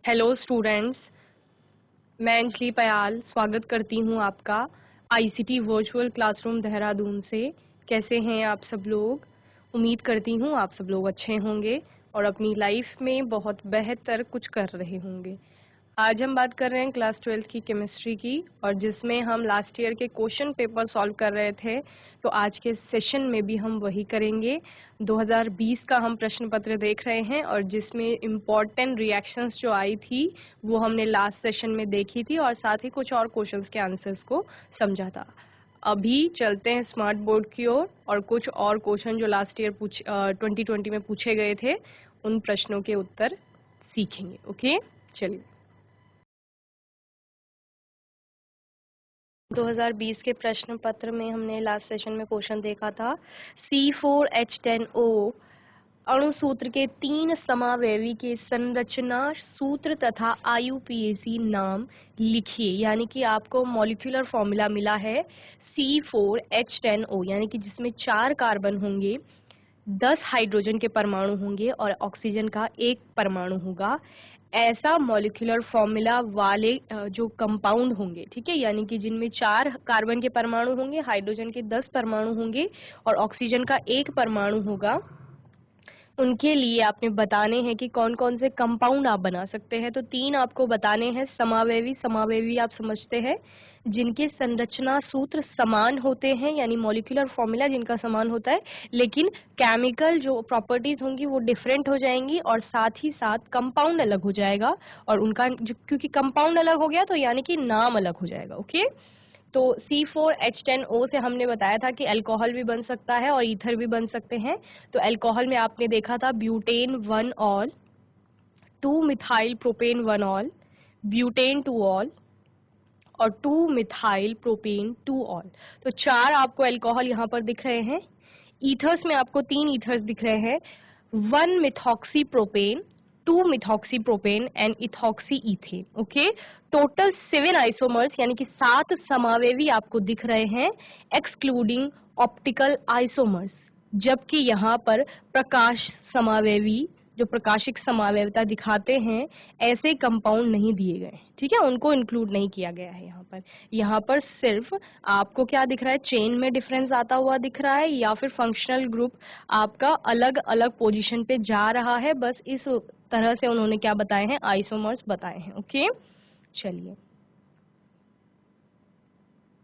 Hello students, मैं अंजलि पयाल स्वागत करती हूँ आपका आईसीटी वर्चुअल क्लासरूम देहरादून से। कैसे हैं आप सब लोग? उम्मीद करती हूँ आप सब लोग अच्छे होंगे और अपनी लाइफ में बहुत बेहतर कुछ कर रहे होंगे। आज हम बात कर रहे हैं क्लास 12 की केमिस्ट्री की, और जिसमें हम लास्ट ईयर के क्वेश्चन पेपर सॉल्व कर रहे थे, तो आज के सेशन में भी हम वही करेंगे। 2020 का हम प्रश्न पत्र देख रहे हैं और जिसमें इम्पॉर्टेंट रिएक्शंस जो आई थी वो हमने लास्ट सेशन में देखी थी, और साथ ही कुछ और क्वेश्चंस के आंसर्स को समझा था। अभी चलते हैं स्मार्ट बोर्ड की ओर और कुछ और क्वेश्चन जो लास्ट ईयर 2020 में पूछे गए थे उन प्रश्नों के उत्तर सीखेंगे। ओके, चलिए। 2020 के प्रश्न पत्र में हमने लास्ट सेशन में क्वेश्चन देखा था, C4H10O अणु सूत्र के 3 समावयवी के संरचना सूत्र तथा IUPAC नाम लिखिए। यानी कि आपको मॉलिक्यूलर फॉर्मूला मिला है C4H10O, यानी कि जिसमें 4 कार्बन होंगे, 10 हाइड्रोजन के परमाणु होंगे और ऑक्सीजन का 1 परमाणु होगा। ऐसा मॉलिक्यूलर फॉर्मूला वाले जो कंपाउंड होंगे, ठीक है, यानी कि जिनमें 4 कार्बन के परमाणु होंगे, हाइड्रोजन के 10 परमाणु होंगे और ऑक्सीजन का 1 परमाणु होगा, उनके लिए आपने बताने हैं कि कौन कौन से कंपाउंड आप बना सकते हैं। तो 3 आपको बताने हैं। समावयवी आप समझते हैं, जिनके संरचना सूत्र समान होते हैं, यानी मॉलिक्यूलर फॉर्मूला जिनका समान होता है, लेकिन केमिकल जो प्रॉपर्टीज होंगी वो डिफरेंट हो जाएंगी और साथ ही साथ कंपाउंड अलग हो जाएगा। और उनका क्योंकि कंपाउंड अलग हो गया तो यानी कि नाम अलग हो जाएगा। ओके, तो C4H10O से हमने बताया था कि अल्कोहल भी बन सकता है और ईथर भी बन सकते हैं। तो अल्कोहल में आपने देखा था butane 1 all, 2 methyl propane 1 all, butane 2 all और 2 मिथाइल प्रोपेन 2 ऑल। तो 4 आपको अल्कोहल यहाँ पर दिख रहे हैं। ईथर्स में आपको 3 ईथर्स दिख रहे हैं, 1 methoxy propane, 2 methoxy propane and ethoxy ethane. Okay, total 7 isomers यानी कि 7 समावयवी आपको दिख रहे हैं, एक्सक्लूडिंग ऑप्टिकल आइसोमर्स। जबकि यहाँ पर प्रकाश समावयवी, जो प्रकाशिक समावयवता दिखाते हैं, ऐसे कंपाउंड नहीं दिए गए, ठीक है, उनको इंक्लूड नहीं किया गया है यहाँ पर। यहाँ पर सिर्फ आपको क्या दिख रहा है, चेन में डिफरेंस आता हुआ दिख रहा है या फिर फंक्शनल ग्रुप आपका अलग अलग पोजीशन पे जा रहा है। बस इस तरह से उन्होंने क्या बताए हैं, आइसोमर्स बताए हैं। ओके, चलिए।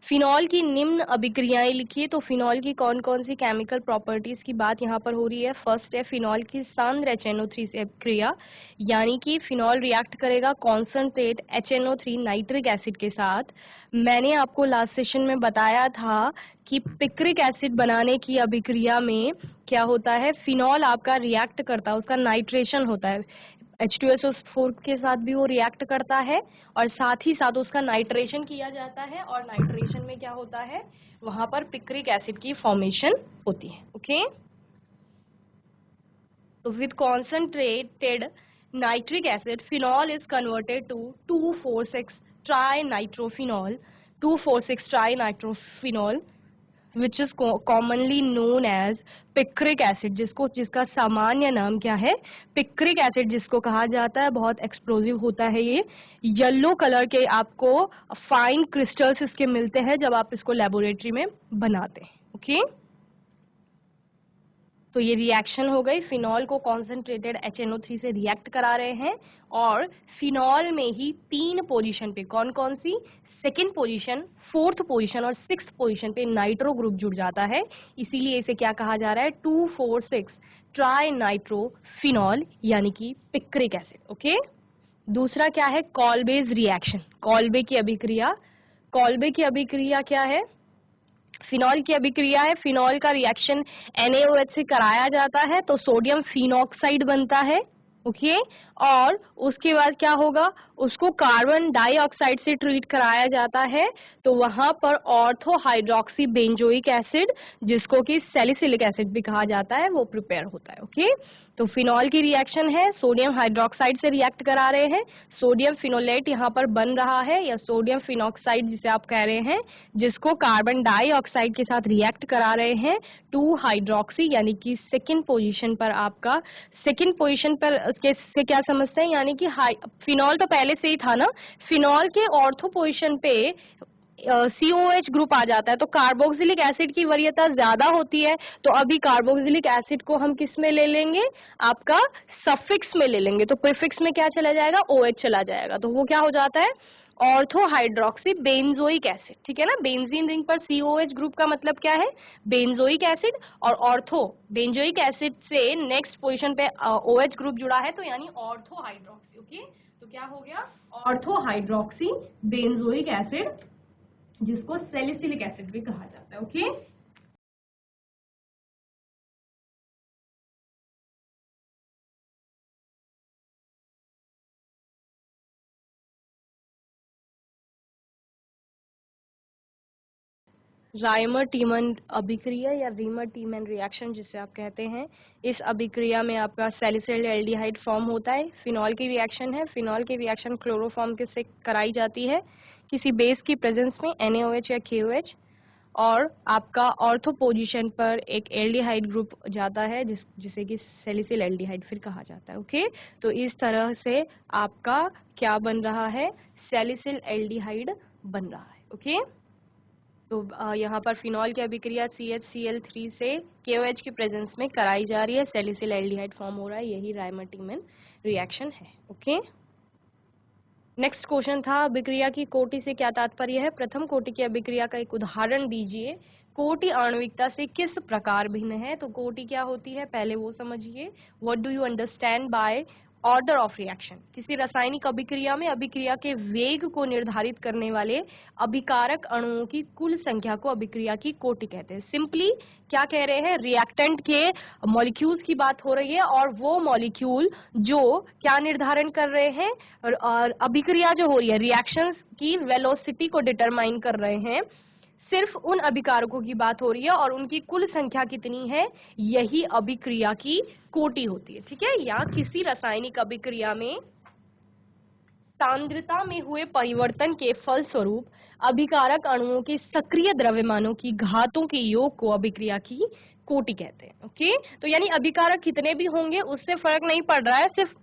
फिनॉल की निम्न अभिक्रियाएं लिखिए। तो फिनॉल की कौन कौन सी केमिकल प्रॉपर्टीज की बात यहाँ पर हो रही है। फर्स्ट है फिनॉल की सांद्र HNO3 से अभिक्रिया, यानी कि फिनॉल रिएक्ट करेगा कॉन्सनट्रेट HNO3 नाइट्रिक एसिड के साथ। मैंने आपको लास्ट सेशन में बताया था कि पिक्रिक एसिड बनाने की अभिक्रिया में क्या होता है, फिनॉल आपका रिएक्ट करता है, उसका नाइट्रेशन होता है, H2SO4 के साथ भी वो रिएक्ट करता है और साथ ही साथ उसका नाइट्रेशन किया जाता है, और नाइट्रेशन में क्या होता है, वहां पर पिक्रिक एसिड की फॉर्मेशन होती है। ओके, तो with concentrated nitric acid phenol is converted to 2,4,6 trinitrophenol, 2,4,6 trinitrophenol which is commonly known as picric acid, जिसका सामान्य नाम क्या है, पिक्रिक एसिड जिसको कहा जाता है। बहुत एक्सप्लोजिव होता है ये, येलो कलर के आपको फाइन क्रिस्टल्स इसके मिलते हैं जब आप इसको लेबोरेटरी में बनाते हैं। ओके, तो ये रिएक्शन हो गई, फिनॉल को कॉन्सेंट्रेटेड HNO3 से रिएक्ट करा रहे हैं, और फिनॉल में ही 3 पोजीशन पे, कौन कौन सी, सेकेंड पोजीशन, फोर्थ पोजीशन और 6th पोजीशन पे नाइट्रो ग्रुप जुड़ जाता है। इसीलिए इसे क्या कहा जा रहा है, 2,4,6 ट्राई नाइट्रोफिनॉल, यानी कि पिक्रिक एसिड। ओके, दूसरा क्या है, कॉल्बेज रिएक्शन, कॉल्बे की अभिक्रिया। कॉल्बे की अभिक्रिया क्या है, फिनॉल की अभिक्रिया है, फिनॉल का रिएक्शन NaOH से कराया जाता है तो सोडियम फिनॉक्साइड बनता है। ओके, और उसके बाद क्या होगा, उसको कार्बन डाइऑक्साइड से ट्रीट कराया जाता है तो वहां पर ऑर्थो हाइड्रोक्सी बेंजोइक एसिड, जिसको कि सैलिसिलिक एसिड भी कहा जाता है, वो प्रिपेयर होता है। ओके, तो फिनॉल की रिएक्शन है, सोडियम हाइड्रोक्साइड से रिएक्ट करा रहे हैं, सोडियम फिनोलेट यहाँ पर बन रहा है या सोडियम फिनॉक्साइड जिसे आप कह रहे हैं, जिसको कार्बन डाइऑक्साइड के साथ रिएक्ट करा रहे हैं 2 हाइड्रोक्सी, यानी कि सेकंड पोजीशन पर आपका, सेकंड पोजीशन पर से क्या समझते हैं, यानी कि फिनॉल तो पहले से ही था ना, फिनॉल के ऑर्थो पोजीशन पे COH ग्रुप आ जाता है, तो कार्बोक्सिलिक एसिड की वरीयता ज्यादा होती है, तो अभी कार्बोक्सिलिक एसिड को हम किस में ले लेंगे, आपका सफिक्स में ले लेंगे, तो प्रीफिक्स में क्या चला जाएगा, OH चला जाएगा, तो वो क्या हो जाता है, ऑर्थो हाइड्रोक्सी बेंजोइक एसिड, ठीक है ना। बेंजीन रिंग पर COH ग्रुप का मतलब क्या है, बेंजोइक एसिड, और ऑर्थो बेंजोइक एसिड से नेक्स्ट पोजीशन पे OH ग्रुप जुड़ा है, तो यानी ऑर्थो हाइड्रोक्सी, ओके। तो क्या हो गया, ऑर्थो हाइड्रोक्सी बेंजोइक एसिड, जिसको सैलिसिलिक एसिड भी कहा जाता है, ओके। राइमर टीमन अभिक्रिया या रीमर टीमन रिएक्शन जिसे आप कहते हैं, इस अभिक्रिया में आपका सैलिसिल एल्डिहाइड फॉर्म होता है, फिनॉल की रिएक्शन है, फिनॉल की रिएक्शन क्लोरोफॉर्म के से कराई जाती है किसी बेस की प्रेजेंस में NaOH या KOH, और आपका ऑर्थो पोजीशन पर एक एल्डिहाइड ग्रुप जाता है जिसे कि सैलिसिल एल्डिहाइड फिर कहा जाता है, ओके। तो इस तरह से आपका क्या बन रहा है, सैलिसिल एल्डिहाइड बन रहा है, ओके। तो यहाँ पर फिनॉल की अभिक्रिया CHCl3 से KOH की प्रेजेंस में कराई जा रही है, सैलिसिल एल्डिहाइड फॉर्म हो रहा है, यही राइमर टीमन रिएक्शन है, ओके। नेक्स्ट क्वेश्चन था, अभिक्रिया की कोटि से क्या तात्पर्य है, प्रथम कोटि की अभिक्रिया का एक उदाहरण दीजिए, कोटि आणविकता से किस प्रकार भिन्न है। तो कोटि क्या होती है पहले वो समझिए, what do you understand by order of reaction, किसी रासायनिक अभिक्रिया में अभिक्रिया के वेग को निर्धारित करने वाले अभिकारक अणुओं की कुल संख्या को अभिक्रिया की कोटि कहते हैं। सिंपली क्या कह रहे हैं, रिएक्टेंट के मॉलिक्यूल्स की बात हो रही है, और वो मॉलिक्यूल जो क्या निर्धारण कर रहे हैं, और अभिक्रिया जो हो रही है, रिएक्शंस की वेलोसिटी को डिटरमाइन कर रहे हैं, सिर्फ उन अभिकारकों की बात हो रही है, और उनकी कुल संख्या कितनी है, यही अभिक्रिया की कोटि होती है, ठीक है। या किसी रासायनिक अभिक्रिया में सांद्रता में हुए परिवर्तन के फलस्वरूप अभिकारक अणुओं के सक्रिय द्रव्यमानों की घातों के योग को अभिक्रिया की कोटि कहते हैं, ओके। तो यानी अभिकारक कितने भी होंगे उससे फर्क नहीं पड़ रहा है, सिर्फ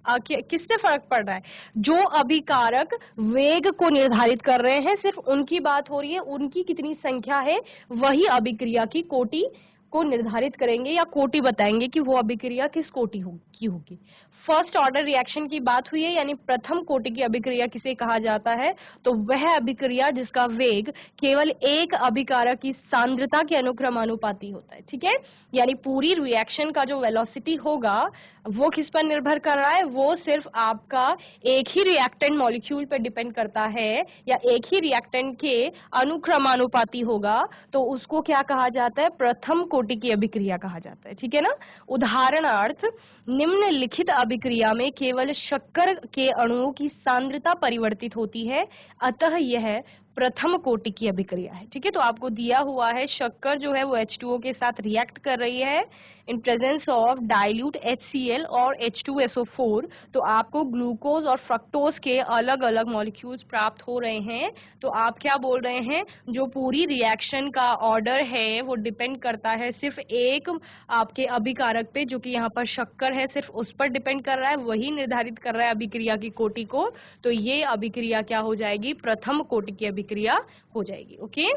किससे फर्क पड़ रहा है, जो अभिकारक वेग को निर्धारित कर रहे हैं, सिर्फ उनकी बात हो रही है, उनकी कितनी संख्या है, वही अभिक्रिया की कोटि को निर्धारित करेंगे या कोटि बताएंगे कि वो अभिक्रिया किस कोटि की होगी। फर्स्ट ऑर्डर रिएक्शन की बात हुई है, यानी प्रथम कोटि की अभिक्रिया किसे कहा जाता है, तो वह अभिक्रिया जिसका वेग केवल एक अभिकारक की सांद्रता के अनुक्रमानुपाती होता है, ठीक है। यानी पूरी रिएक्शन का जो वेलोसिटी होगा वो किस पर निर्भर कर रहा है, वो सिर्फ आपका एक ही रिएक्टेंट मॉलिक्यूल पर डिपेंड करता है, या एक ही रिएक्टेंट के अनुक्रमानुपाती होगा, तो उसको क्या कहा जाता है, प्रथम कोटि की अभिक्रिया कहा जाता है, ठीक है ना। उदाहरणार्थ, निम्नलिखित अभिक्रिया में केवल शक्कर के अणुओं की सांद्रता परिवर्तित होती है, अतः यह प्रथम कोटि की अभिक्रिया है, ठीक है। तो आपको दिया हुआ है शक्कर जो है वो H2O के साथ रिएक्ट कर रही है in presence of dilute HCl और H2SO4, तो आपको ग्लूकोज और फ्रक्टोज के अलग अलग मॉलिक्यूल्स प्राप्त हो रहे हैं। तो आप क्या बोल रहे हैं, जो पूरी रिएक्शन का ऑर्डर है वो डिपेंड करता है सिर्फ एक आपके अभिकारक पे, जो कि यहाँ पर शक्कर है, सिर्फ उस पर डिपेंड कर रहा है, वही निर्धारित कर रहा है अभिक्रिया की कोटि को। तो ये अभिक्रिया क्या हो जाएगी, प्रथम कोटि की अभिक्रिया हो जाएगी, ओके।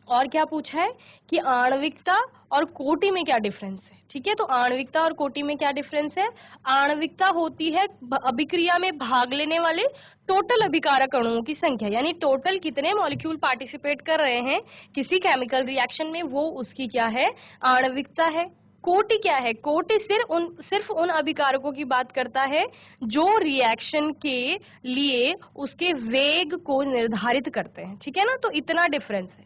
और क्या पूछा है कि आणविकता और कोटि में क्या डिफरेंस है, ठीक है। तो आणविकता और कोटि में क्या डिफरेंस है, आणविकता होती है अभिक्रिया में भाग लेने वाले टोटल अभिकारक अणुओं की संख्या, यानी टोटल कितने मॉलिक्यूल पार्टिसिपेट कर रहे हैं किसी केमिकल रिएक्शन में, वो उसकी क्या है, आणविकता है। कोटि क्या है, कोटि सिर्फ उन अभिकारकों की बात करता है जो रिएक्शन के लिए उसके वेग को निर्धारित करते हैं, ठीक है ना। तो इतना डिफरेंस है,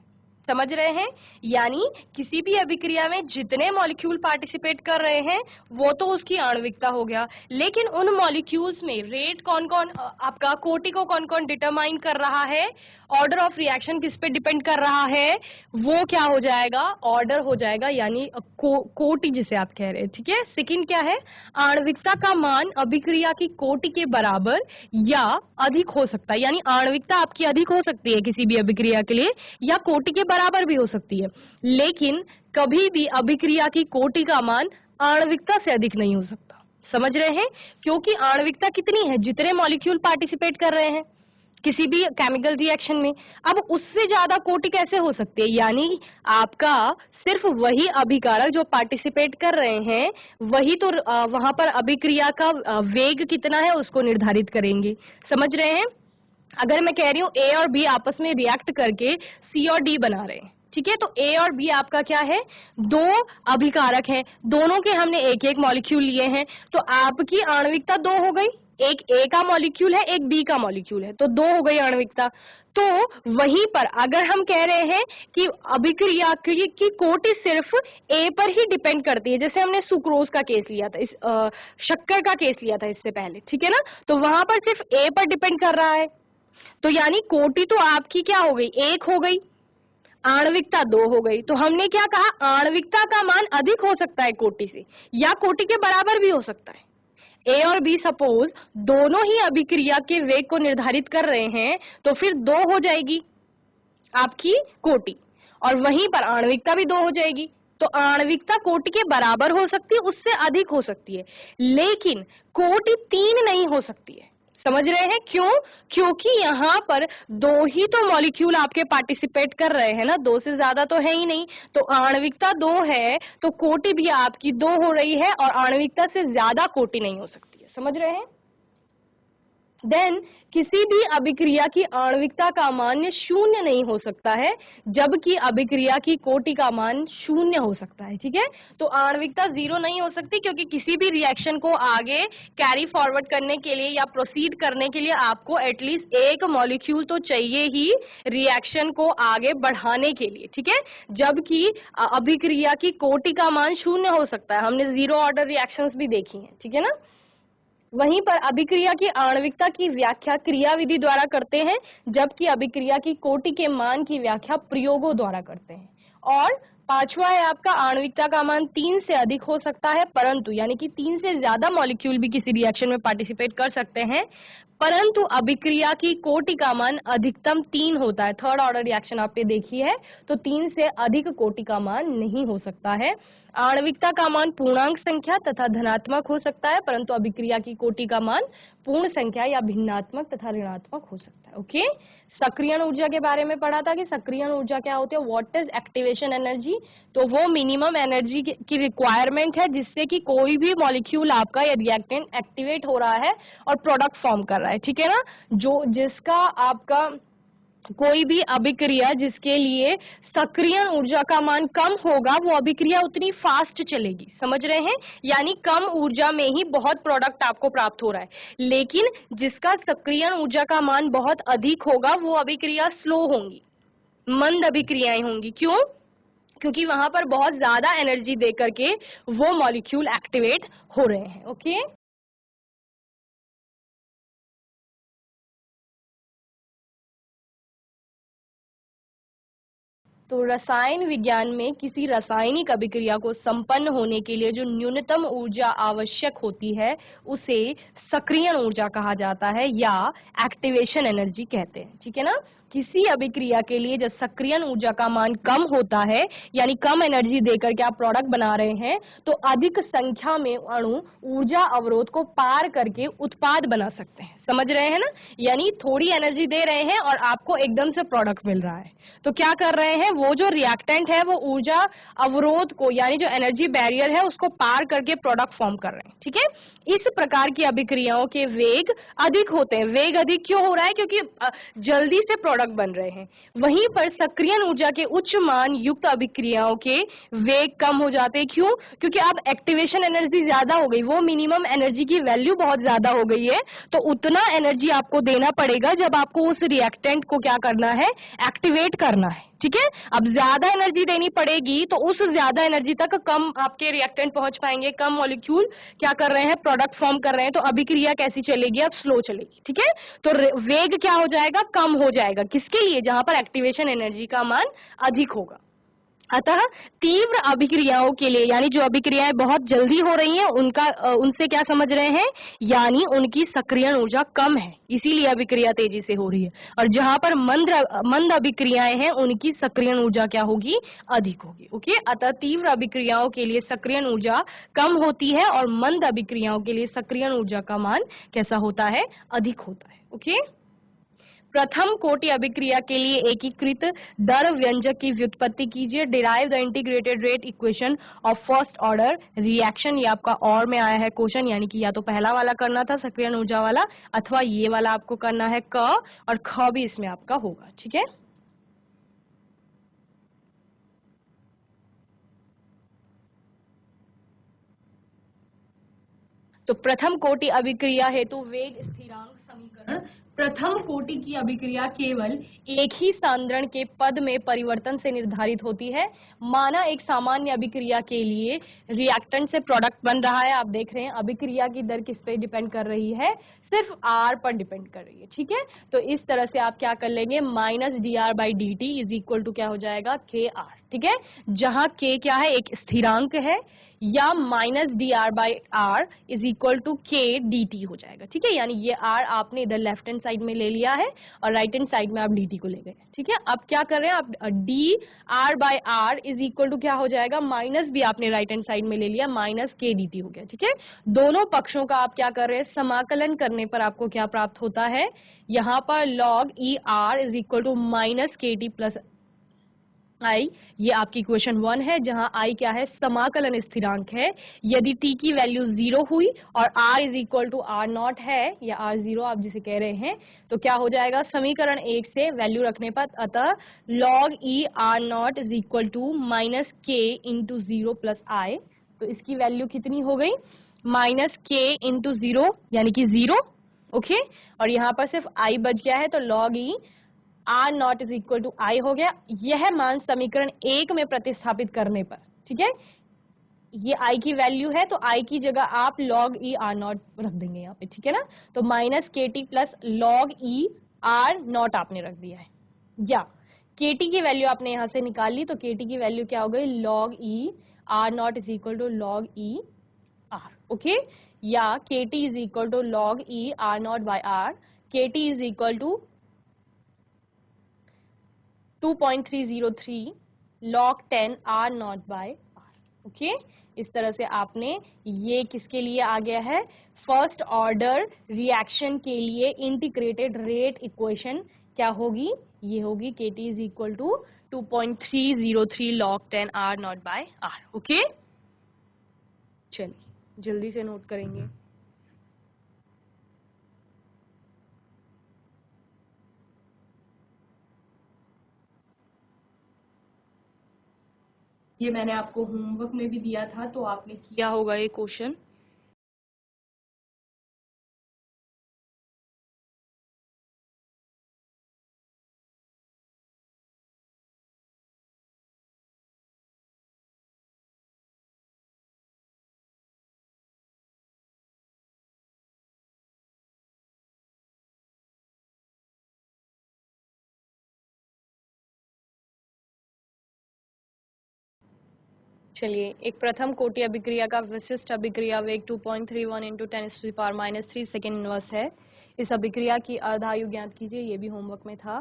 समझ रहे हैं? यानी किसी भी अभिक्रिया में जितने मॉलिक्यूल पार्टिसिपेट कर रहे हैं वो तो उसकी आणविकता हो गया, लेकिन उन मॉलिक्यूल्स में रेट कौन कौन, आपका कोटि को कौन कौन डिटरमाइन कर रहा है, ऑर्डर ऑफ रिएक्शन किस पे डिपेंड कर रहा है, वो क्या हो जाएगा, ऑर्डर हो जाएगा, यानी कोटि जिसे आप कह रहे हैं। ठीक है। सेकंड क्या है, आणविकता का मान अभिक्रिया की कोटि के बराबर या अधिक हो सकता है, यानी आणविकता आपकी अधिक हो सकती है किसी भी अभिक्रिया के लिए, या कोटि के बराबर भी हो सकती है, लेकिन कभी भी अभिक्रिया की कोटि का मान आणविकता से अधिक नहीं हो सकता। समझ रहे हैं? क्योंकि आणविकता कितनी है, जितने मॉलिक्यूल पार्टिसिपेट कर रहे हैं किसी भी केमिकल रिएक्शन में, अब उससे ज्यादा कोटि कैसे हो सकती है, यानी आपका सिर्फ वही अभिकारक जो पार्टिसिपेट कर रहे हैं वही तो वहां पर अभिक्रिया का वेग कितना है उसको निर्धारित करेंगे। समझ रहे हैं? अगर मैं कह रही हूँ ए और बी आपस में रिएक्ट करके सी और डी बना रहे हैं, ठीक है, तो ए और बी आपका क्या है, दो अभिकारक हैं, दोनों के हमने एक एक मॉलिक्यूल लिए हैं, तो आपकी आणविकता दो हो गई, एक ए का मॉलिक्यूल है एक बी का मॉलिक्यूल है, तो दो हो गई आणविकता। तो वहीं पर अगर हम कह रहे हैं कि अभिक्रिया की कोटि सिर्फ ए पर ही डिपेंड करती है, जैसे हमने सुक्रोज का केस लिया था, इस शक्कर का केस लिया था इससे पहले, ठीक है ना, तो वहां पर सिर्फ ए पर डिपेंड कर रहा है, तो यानी कोटि तो आपकी क्या हो गई, एक हो गई, आणविकता दो हो गई। तो हमने क्या कहा, आणविकता का मान अधिक हो सकता है कोटि से, या कोटि के बराबर भी हो सकता है। ए और बी सपोज दोनों ही अभिक्रिया के वेग को निर्धारित कर रहे हैं, तो फिर दो हो जाएगी आपकी कोटि, और वहीं पर आणविकता भी दो हो जाएगी। तो आणविकता कोटि के बराबर हो सकती है, उससे अधिक हो सकती है, लेकिन कोटि तीन नहीं हो सकती है। समझ रहे हैं? क्यों? क्योंकि यहाँ पर दो ही तो मॉलिक्यूल आपके पार्टिसिपेट कर रहे हैं ना, दो से ज्यादा तो है ही नहीं, तो आणविकता दो है तो कोटि भी आपकी दो हो रही है, और आणविकता से ज्यादा कोटि नहीं हो सकती है। समझ रहे हैं? देन किसी भी अभिक्रिया की आणविकता का मान शून्य नहीं हो सकता है, जबकि अभिक्रिया की कोटि का मान शून्य हो सकता है। ठीक है, तो आणविकता जीरो नहीं हो सकती, क्योंकि किसी भी रिएक्शन को आगे कैरी फॉरवर्ड करने के लिए या प्रोसीड करने के लिए आपको एटलीस्ट एक मॉलिक्यूल तो चाहिए ही रिएक्शन को आगे बढ़ाने के लिए। ठीक है, जबकि अभिक्रिया की कोटि का मान शून्य हो सकता है, हमने जीरो ऑर्डर रिएक्शंस भी देखी हैं। ठीक है ना, वहीं पर अभिक्रिया की आणविकता की व्याख्या क्रियाविधि द्वारा करते हैं, जबकि अभिक्रिया की कोटि के मान की व्याख्या प्रयोगों द्वारा करते हैं। और पांचवा है आपका, आणविकता का मान 3 से अधिक हो सकता है, परंतु यानी कि 3 से ज्यादा मॉलिक्यूल भी किसी रिएक्शन में पार्टिसिपेट कर सकते हैं, परंतु अभिक्रिया की कोटि का मान अधिकतम 3 होता है। थर्ड ऑर्डर रिएक्शन आपने देखी है, तो 3 से अधिक कोटि का मान नहीं हो सकता है। आणविकता का मान पूर्णांक संख्या तथा धनात्मक हो सकता है, परंतु अभिक्रिया की कोटि का मान पूर्ण संख्या या भिन्नात्मक तथा ऋणात्मक हो सकता है। ओके, सक्रियण ऊर्जा के बारे में पढ़ा था कि सक्रियण ऊर्जा क्या होती है, व्हाट इज एक्टिवेशन एनर्जी, तो वो मिनिमम एनर्जी की रिक्वायरमेंट है जिससे कि कोई भी मॉलिक्यूल आपका या रिएक्टेंट एक्टिवेट हो रहा है और प्रोडक्ट फॉर्म कर रहा है। ठीक है ना, जो जिसका आपका कोई भी अभिक्रिया जिसके लिए सक्रियण ऊर्जा का मान कम होगा, वो अभिक्रिया उतनी फास्ट चलेगी। समझ रहे हैं? यानी कम ऊर्जा में ही बहुत प्रोडक्ट आपको प्राप्त हो रहा है, लेकिन जिसका सक्रियण ऊर्जा का मान बहुत अधिक होगा वो अभिक्रिया स्लो होंगी, मंद अभिक्रियाएं होंगी। क्यों? क्योंकि वहां पर बहुत ज्यादा एनर्जी दे करके वो मॉलिक्यूल एक्टिवेट हो रहे हैं। ओके, तो रसायन विज्ञान में किसी रासायनिक अभिक्रिया को संपन्न होने के लिए जो न्यूनतम ऊर्जा आवश्यक होती है उसे सक्रियण ऊर्जा कहा जाता है या एक्टिवेशन एनर्जी कहते हैं। ठीक है ना, किसी अभिक्रिया के लिए जब सक्रियण ऊर्जा का मान कम होता है, यानी कम एनर्जी देकर के आप प्रोडक्ट बना रहे हैं, तो अधिक संख्या में अणु ऊर्जा अवरोध को पार करके उत्पाद बना सकते हैं। समझ रहे हैं ना, यानी थोड़ी एनर्जी दे रहे हैं और आपको एकदम से प्रोडक्ट मिल रहा है, तो क्या कर रहे हैं, वो जो रिएक्टेंट है वो ऊर्जा अवरोध को यानी जो एनर्जी बैरियर है उसको पार करके प्रोडक्ट फॉर्म कर रहे हैं। ठीक है, इस प्रकार की अभिक्रियाओं के वेग अधिक होते हैं। वेग अधिक क्यों हो रहा है? क्योंकि जल्दी से प्रोडक्ट बन रहे हैं। वहीं पर सक्रियण ऊर्जा के उच्च मान युक्त अभिक्रियाओं के वेग कम हो जाते हैं। क्यों? क्योंकि अब एक्टिवेशन एनर्जी ज्यादा हो गई, वो मिनिमम एनर्जी की वैल्यू बहुत ज्यादा हो गई है, तो उतना एनर्जी आपको देना पड़ेगा जब आपको उस रिएक्टेंट को क्या करना है, एक्टिवेट करना है। ठीक है। अब ज्यादा एनर्जी देनी पड़ेगी तो उस ज्यादा एनर्जी तक कम आपके रिएक्टेंट पहुंच पाएंगे, कम मॉलिक्यूल क्या कर रहे हैं, प्रोडक्ट फॉर्म कर रहे हैं, तो अभिक्रिया कैसी चलेगी, अब स्लो चलेगी। ठीक है, तो वेग क्या हो जाएगा, कम हो जाएगा। किसके लिए, जहां पर एक्टिवेशन एनर्जी का मान अधिक होगा। अतः तीव्र अभिक्रियाओं के लिए, यानी जो अभिक्रियाएं बहुत जल्दी हो रही हैं, उनसे क्या समझ रहे हैं, यानी उनकी सक्रियण ऊर्जा कम है, इसीलिए अभिक्रिया तेजी से हो रही है। और जहां पर मंद अभिक्रियाएं हैं, उनकी सक्रियण ऊर्जा क्या होगी, अधिक होगी। ओके, अतः तीव्र अभिक्रियाओं के लिए सक्रियण ऊर्जा कम होती है और मंद अभिक्रियाओं के लिए सक्रियण ऊर्जा का मान कैसा होता है, अधिक होता है। ओके, प्रथम कोटि अभिक्रिया के लिए एकीकृत दर व्यंजक की व्युत्पत्ति कीजिए। Derive the integrated rate equation of first order reaction. ये आपका और में आया है क्वेश्चन, यानी कि या तो पहला वाला करना था सक्रियण ऊर्जा वाला, अथवा ये वाला आपको करना है क, और ख भी इसमें आपका होगा। ठीक है, तो प्रथम कोटि अभिक्रिया हेतु वेग स्थिरांक समीकरण। प्रथम कोटि की अभिक्रिया केवल एक ही सांद्रण के पद में परिवर्तन से निर्धारित होती है। माना एक सामान्य अभिक्रिया के लिए रिएक्टेंट से प्रोडक्ट बन रहा है, आप देख रहे हैं अभिक्रिया की दर किस पे डिपेंड कर रही है, सिर्फ आर पर डिपेंड कर रही है। ठीक है, तो इस तरह से आप क्या कर लेंगे, minus D R by D T is equal to क्या हो जाएगा, के आर। ठीक है, जहां के क्या है, एक स्थिरांक है, या minus D R by R is equal to K D T हो जाएगा। ठीक है, यानी ये आर आपने इधर लेफ्ट हैंड साइड में ले लिया है और राइट हैंड साइड में आप डी टी को ले गए। ठीक है, अब क्या कर रहे हैं आप, D R by R is equal to क्या हो जाएगा, माइनस भी आपने राइट हैंड साइड में ले लिया, माइनस के डी टी हो गया। ठीक है, दोनों पक्षों का आप क्या कर रहे हैं, समाकलन करने पर आपको क्या प्राप्त होता है, यहाँ पर log E R is equal to minus K T plus I, ये आपकी इक्वेशन 1 है, जहां आई क्या है, समाकलन स्थिरांक है। यदि t की वैल्यू 0 हुई और r is equal to R naught है, या r0 आप जिसे कह रहे हैं, तो क्या हो जाएगा, समीकरण 1 से वैल्यू रखने पर, अतः log e r naught is equal to minus K into 0 plus I, तो इसकी वैल्यू कितनी हो गई, माइनस के इंटू 0 यानी कि 0। ओके, और यहाँ पर सिर्फ i बच गया है, तो log e R naught is equal to I हो गया। यह मान समीकरण 1 में प्रतिस्थापित करने पर, ठीक है, ये आई की वैल्यू है, तो आई की जगह आप log e आर नॉट रख देंगे यहाँ पे। ठीक है ना, तो minus K T plus log e R naught आपने रख दिया है, या के टी की वैल्यू आपने यहाँ से निकाल ली, तो के टी की वैल्यू क्या हो गई, log e R naught is equal to log e R. Okay, या K T is equal to log e R naught by R, K T is equal to 2.303 log 10 r naught by r। Okay, इस तरह से आपने, ये किसके लिए आ गया है, फर्स्ट ऑर्डर रिएक्शन के लिए इंटीग्रेटेड रेट इक्वेशन क्या होगी, ये होगी K T is equal to 2.303 log 10 r naught by r। Okay, चलिए जल्दी से नोट करेंगे। ये मैंने आपको होमवर्क में भी दिया था, तो आपने किया होगा ये क्वेश्चन। चलिए, एक प्रथम कोटि अभिक्रिया का विशिष्ट अभिक्रिया वेग 2.31 इंटू 10⁻³ सेकेंड इनवर्स है। इस अभिक्रिया की अर्धायु ज्ञात कीजिए, ये भी होमवर्क में था।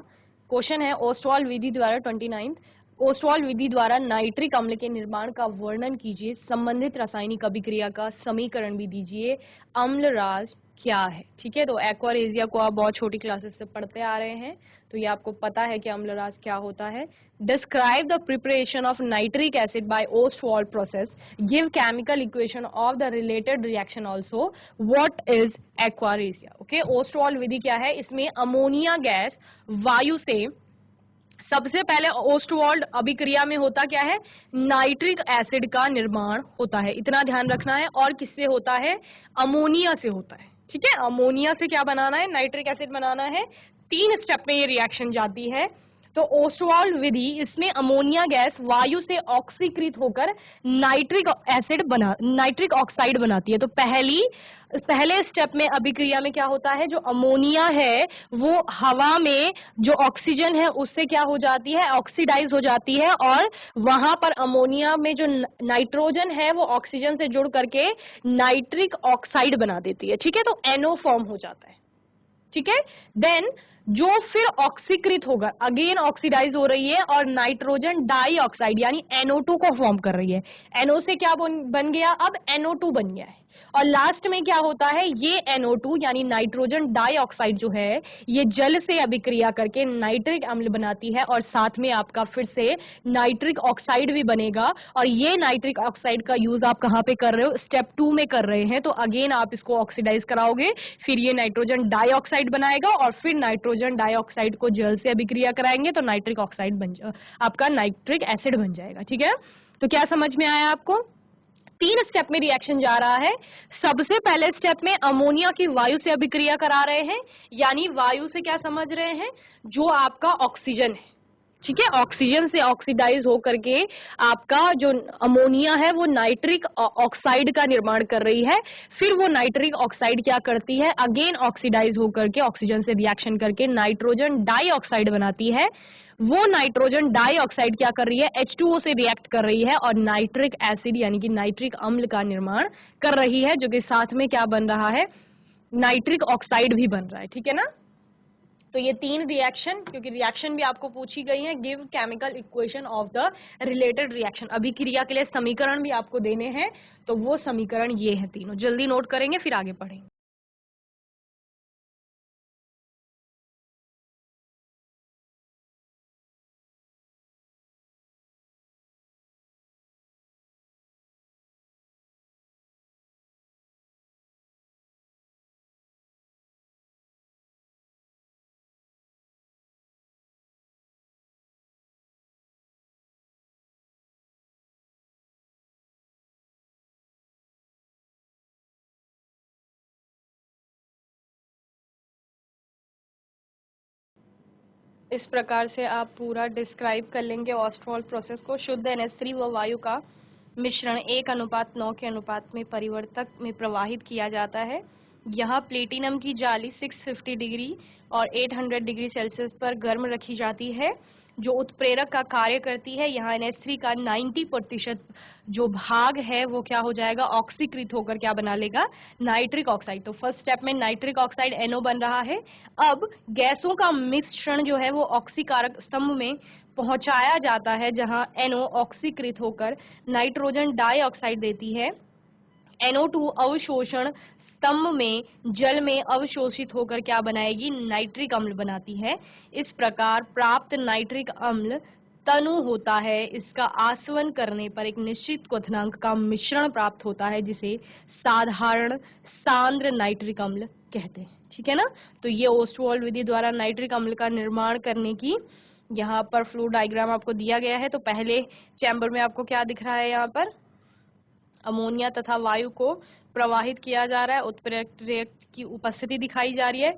क्वेश्चन है, ओस्टवाल विधि द्वारा 29 ओस्टवाल विधि द्वारा नाइट्रिक अम्ल के निर्माण का वर्णन कीजिए, संबंधित रासायनिक अभिक्रिया का समीकरण भी दीजिए, अम्लराज क्या है। ठीक है, तो एक्वारेजिया को आप बहुत छोटी क्लासेस से पढ़ते आ रहे हैं, तो ये आपको पता है कि अम्लराज क्या होता है। Describe the preparation of nitric acid by Ostwald process, give chemical equation of the related reaction also, what is aqua regia. Okay, Ostwald विधि क्या है, इसमें अमोनिया गैस वायु से, सबसे पहले ओस्टवाल्ड अभिक्रिया में होता क्या है, नाइट्रिक एसिड का निर्माण होता है, इतना ध्यान रखना है। और किससे होता है, अमोनिया से होता है। ठीक है, अमोनिया से क्या बनाना है, नाइट्रिक एसिड बनाना है। 3 स्टेप में ये रिएक्शन जाती है। तो ओस्टवाल्ड विधि, इसमें अमोनिया गैस वायु से ऑक्सीकृत होकर नाइट्रिक ऑक्साइड बनाती है। तो पहले स्टेप में अभिक्रिया में क्या होता है, जो अमोनिया है वो हवा में जो ऑक्सीजन है उससे क्या हो जाती है, ऑक्सीडाइज हो जाती है, और वहां पर अमोनिया में जो नाइट्रोजन है वो ऑक्सीजन से जुड़ करके नाइट्रिक ऑक्साइड बना देती है। ठीक है, तो NO फॉर्म हो जाता है। ठीक है, देन जो फिर ऑक्सीकृत होगा, अगेन ऑक्सीडाइज हो रही है और नाइट्रोजन डाइऑक्साइड यानी NO2 को फॉर्म कर रही है। NO से क्या बन गया, अब NO2 बन गया है। और लास्ट में क्या होता है, ये NO2 यानी नाइट्रोजन डाइऑक्साइड जो है, ये जल से अभिक्रिया करके नाइट्रिक अम्ल बनाती है, और साथ में आपका फिर से नाइट्रिक ऑक्साइड भी बनेगा। और ये नाइट्रिक ऑक्साइड का यूज आप कहाँ पे कर रहे हो, स्टेप 2 में कर रहे हैं। तो अगेन आप इसको ऑक्सीडाइज कराओगे, फिर ये नाइट्रोजन डाइऑक्साइड बनाएगा, और फिर नाइट्रोजन डाइऑक्साइड को जल से अभिक्रिया कराएंगे तो नाइट्रिक ऑक्साइड आपका नाइट्रिक एसिड बन जाएगा। ठीक है, तो क्या समझ में आया आपको, 3 स्टेप में रिएक्शन जा रहा है। सबसे पहले स्टेप में अमोनिया की वायु से अभिक्रिया करा रहे हैं, यानी वायु से क्या समझ रहे हैं, जो आपका ऑक्सीजन है। ठीक है, ऑक्सीजन से ऑक्सीडाइज होकर के आपका जो अमोनिया है वो नाइट्रिक ऑक्साइड का निर्माण कर रही है। फिर वो नाइट्रिक ऑक्साइड क्या करती है, अगेन ऑक्सीडाइज होकर के ऑक्सीजन से रिएक्शन करके नाइट्रोजन डाइऑक्साइड बनाती है। वो नाइट्रोजन डाइऑक्साइड क्या कर रही है, H2O से रिएक्ट कर रही है और नाइट्रिक एसिड यानी कि नाइट्रिक अम्ल का निर्माण कर रही है, जो कि साथ में क्या बन रहा है, नाइट्रिक ऑक्साइड भी बन रहा है। ठीक है ना, तो ये 3 रिएक्शन, क्योंकि रिएक्शन भी आपको पूछी गई है, give chemical equation of the related reaction, अभिक्रिया के लिए समीकरण भी आपको देने हैं, तो वो समीकरण ये है तीनों, जल्दी नोट करेंगे फिर आगे पढ़ेंगे। इस प्रकार से आप पूरा डिस्क्राइब कर लेंगे ऑस्टवॉल्ड प्रोसेस को। शुद्ध NH3 व वायु का मिश्रण 1:9 के अनुपात में परिवर्तक में प्रवाहित किया जाता है। यहाँ प्लेटिनम की जाली 650 डिग्री और 800 डिग्री सेल्सियस पर गर्म रखी जाती है, जो उत्प्रेरक का कार्य करती है। यहाँ NH3 का 90% जो भाग है वो क्या हो जाएगा, ऑक्सीकृत होकर क्या बना लेगा, नाइट्रिक ऑक्साइड। तो फर्स्ट स्टेप में नाइट्रिक ऑक्साइड NO बन रहा है। अब गैसों का मिश्रण जो है वो ऑक्सीकारक स्तंभ में पहुंचाया जाता है, जहां NO ऑक्सीकृत होकर नाइट्रोजन डाइऑक्साइड देती है। NO2 अवशोषण स्तंभ में जल में अवशोषित होकर क्या बनाएगी, नाइट्रिक अम्ल बनाती है। इस प्रकार प्राप्त नाइट्रिक अम्ल तनु होता है। इसका आसवन करने पर एक निश्चित क्वथनांक का मिश्रण प्राप्त होता है, जिसे साधारण सांद्र नाइट्रिक अम्ल कहते हैं। ठीक है ना, तो ये ओस्टवाल्ड विधि द्वारा नाइट्रिक अम्ल का निर्माण करने की यहाँ पर फ्लो डायग्राम आपको दिया गया है। तो पहले चैम्बर में आपको क्या दिख रहा है, यहाँ पर अमोनिया तथा वायु को प्रवाहित किया जा रहा है, उत्प्रेरक रिएक्ट की उपस्थिति दिखाई जा रही है,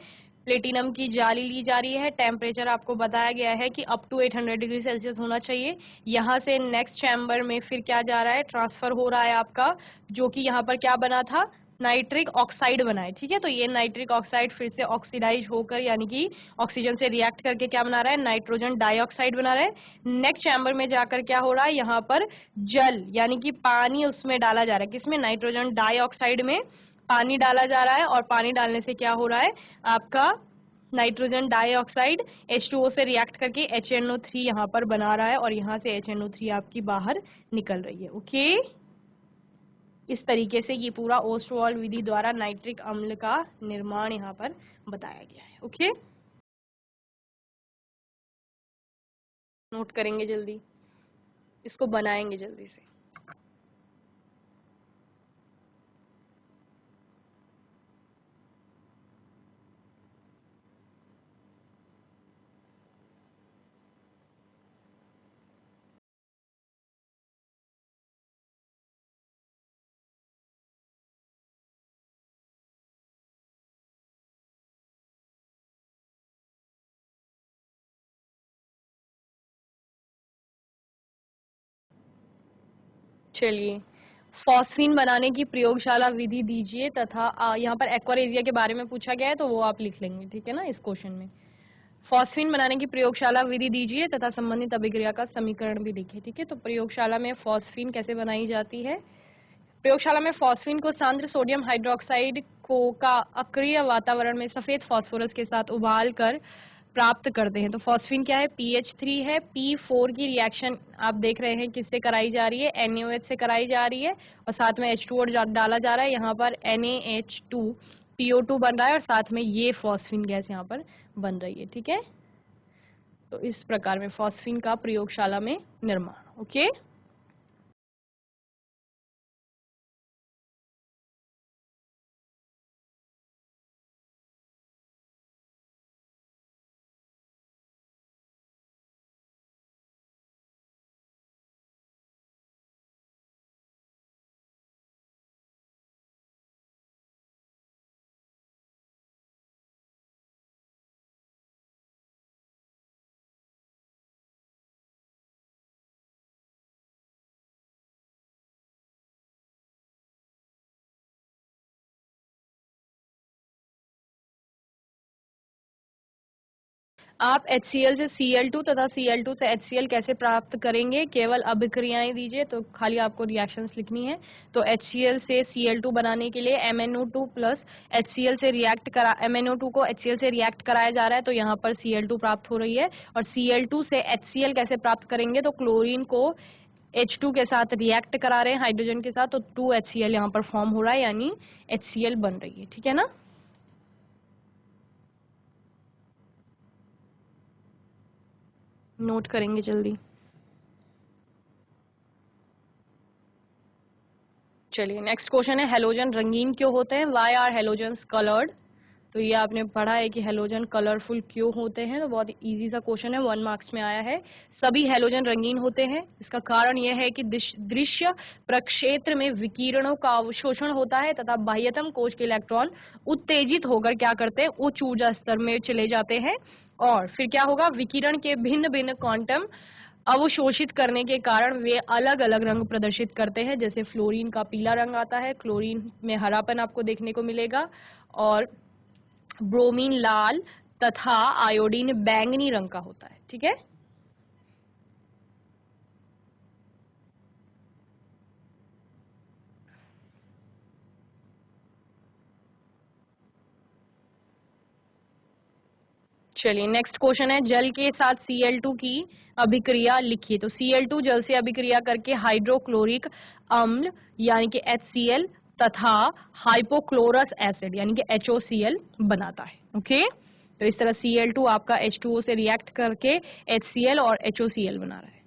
प्लेटिनम की जाली ली जा रही है, टेम्परेचर आपको बताया गया है कि अप टू 800 डिग्री सेल्सियस होना चाहिए। यहाँ से नेक्स्ट चैम्बर में फिर क्या जा रहा है, ट्रांसफर हो रहा है आपका, जो कि यहाँ पर क्या बना था, नाइट्रिक ऑक्साइड बना है। ठीक है, तो ये नाइट्रिक ऑक्साइड फिर से ऑक्सीडाइज होकर यानी कि ऑक्सीजन से रिएक्ट करके क्या बना रहा है, नाइट्रोजन डाइऑक्साइड बना रहा है। नेक्स्ट चैम्बर में जाकर क्या हो रहा है, यहाँ पर जल यानी कि पानी उसमें डाला जा रहा है, किसमें, नाइट्रोजन डाइऑक्साइड में पानी डाला जा रहा है, और पानी डालने से क्या हो रहा है, आपका नाइट्रोजन डाइऑक्साइड H2O से रिएक्ट करके HNO3 यहाँ पर बना रहा है, और यहाँ से HNO3 आपकी बाहर निकल रही है। ओके, इस तरीके से ये पूरा ओस्टवाल्ड विधि द्वारा नाइट्रिक अम्ल का निर्माण यहाँ पर बताया गया है। ओके, नोट करेंगे जल्दी, इसको बनाएंगे जल्दी से। चलिए, फॉस्फीन बनाने की प्रयोगशाला विधि दीजिए तथा यहाँ पर एक्वारेजिया के बारे में पूछा गया है तो वो आप लिख लेंगे, ठीक है ना, इस क्वेश्चन में। फॉस्फीन बनाने की प्रयोगशाला विधि दीजिए तथा संबंधित अभिक्रिया का समीकरण भी लिखिए, ठीक है। तो प्रयोगशाला में फॉस्फीन कैसे बनाई जाती है? प्रयोगशाला में फॉस्फीन को सांद्र सोडियम हाइड्रोक्साइड को का अक्रिय वातावरण में सफेद फास्फोरस के साथ उबाल कर प्राप्त करते हैं। तो फॉस्फीन क्या है? PH3 है। P4 की रिएक्शन आप देख रहे हैं किससे कराई जा रही है? NaOH से कराई जा रही है और साथ में H2O डाला जा रहा है। यहाँ पर NaH2 PO2 बन रहा है और साथ में ये फॉस्फीन गैस यहाँ पर बन रही है, ठीक है। तो इस प्रकार में फॉस्फीन का प्रयोगशाला में निर्माण, ओके। आप HCl से Cl2 तथा Cl2 से HCl कैसे प्राप्त करेंगे? केवल अभिक्रियाएं दीजिए, तो खाली आपको रिएक्शंस लिखनी है। तो HCl से Cl2 बनाने के लिए MnO2 प्लस HCl से MnO2 को HCl से रिएक्ट कराया जा रहा है, तो यहाँ पर Cl2 प्राप्त हो रही है। और Cl2 से HCl कैसे प्राप्त करेंगे? तो क्लोरीन को H2 के साथ रिएक्ट करा रहे हैं हाइड्रोजन के साथ, तो 2HCl यहाँ पर फॉर्म हो रहा है, यानी HCl बन रही है, ठीक है ना। नोट करेंगे जल्दी। चलिए, नेक्स्ट क्वेश्चन है, हेलोजन रंगीन क्यों होते हैं? Why are halogens coloured? तो ये आपने पढ़ा है कि हेलोजन कलरफुल क्यों होते हैं। तो बहुत इजी सा क्वेश्चन है, 1 मार्क्स में आया है। सभी हेलोजन रंगीन होते हैं। इसका कारण यह है कि दृश्य प्रक्षेत्र में विकिरणों का अवशोषण होता है तथा बाह्यतम कोश के इलेक्ट्रॉन उत्तेजित होकर क्या करते हैं? उच्च ऊर्जा स्तर में चले जाते हैं और फिर क्या होगा? विकिरण के भिन्न भिन्न क्वांटम अवशोषित करने के कारण वे अलग अलग रंग प्रदर्शित करते हैं। जैसे फ्लोरीन का पीला रंग आता है, क्लोरीन में हरापन आपको देखने को मिलेगा और ब्रोमीन लाल तथा आयोडीन बैंगनी रंग का होता है, ठीक है। चलिए, नेक्स्ट क्वेश्चन है, जल के साथ Cl2 की अभिक्रिया लिखिए। तो Cl2 जल से अभिक्रिया करके हाइड्रोक्लोरिक अम्ल यानी कि HCl तथा हाइपोक्लोरस एसिड यानी कि HOCl बनाता है, ओके। तो इस तरह Cl2 आपका H2O से रिएक्ट करके HCl और HOCl बना रहा है।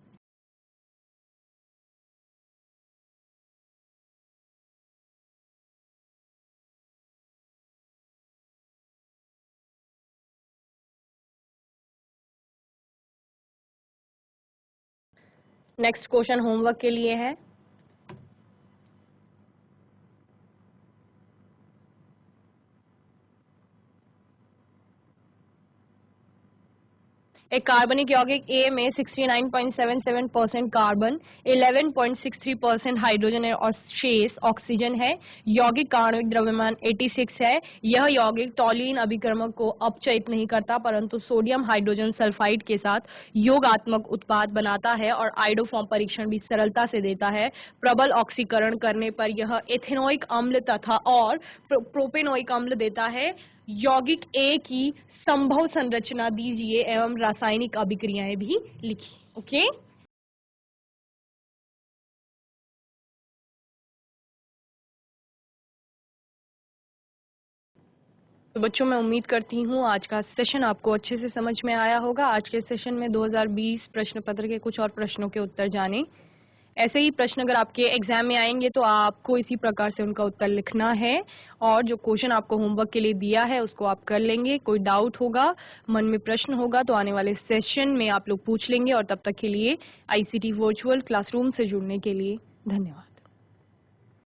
नेक्स्ट क्वेश्चन होमवर्क के लिए है, एक कार्बनिक यौगिक A में 69.77% कार्बन, 11.63% हाइड्रोजन और शेष ऑक्सीजन है। यौगिक का आणविक द्रव्यमान 86 है। यह यौगिक टॉल्यूइन अभिकर्मक को अपचयित नहीं करता परंतु सोडियम हाइड्रोजन सल्फाइड के साथ योगात्मक उत्पाद बनाता है और आइडोफॉर्म परीक्षण भी सरलता से देता है। प्रबल ऑक्सीकरण करने पर यह एथेनोइक अम्ल तथा और प्रोपेनोइक अम्ल देता है। यौगिक A की संभव संरचना दीजिए एवं रासायनिक अभिक्रियाएं भी लिखिए, ओके। तो बच्चों, मैं उम्मीद करती हूँ आज का सेशन आपको अच्छे से समझ में आया होगा। आज के सेशन में 2020 प्रश्न पत्र के कुछ और प्रश्नों के उत्तर जाने। ऐसे ही प्रश्न अगर आपके एग्जाम में आएंगे तो आपको इसी प्रकार से उनका उत्तर लिखना है और जो क्वेश्चन आपको होमवर्क के लिए दिया है उसको आप कर लेंगे। कोई डाउट होगा, मन में प्रश्न होगा तो आने वाले सेशन में आप लोग पूछ लेंगे। और तब तक के लिए ICT वर्चुअल क्लासरूम से जुड़ने के लिए धन्यवाद।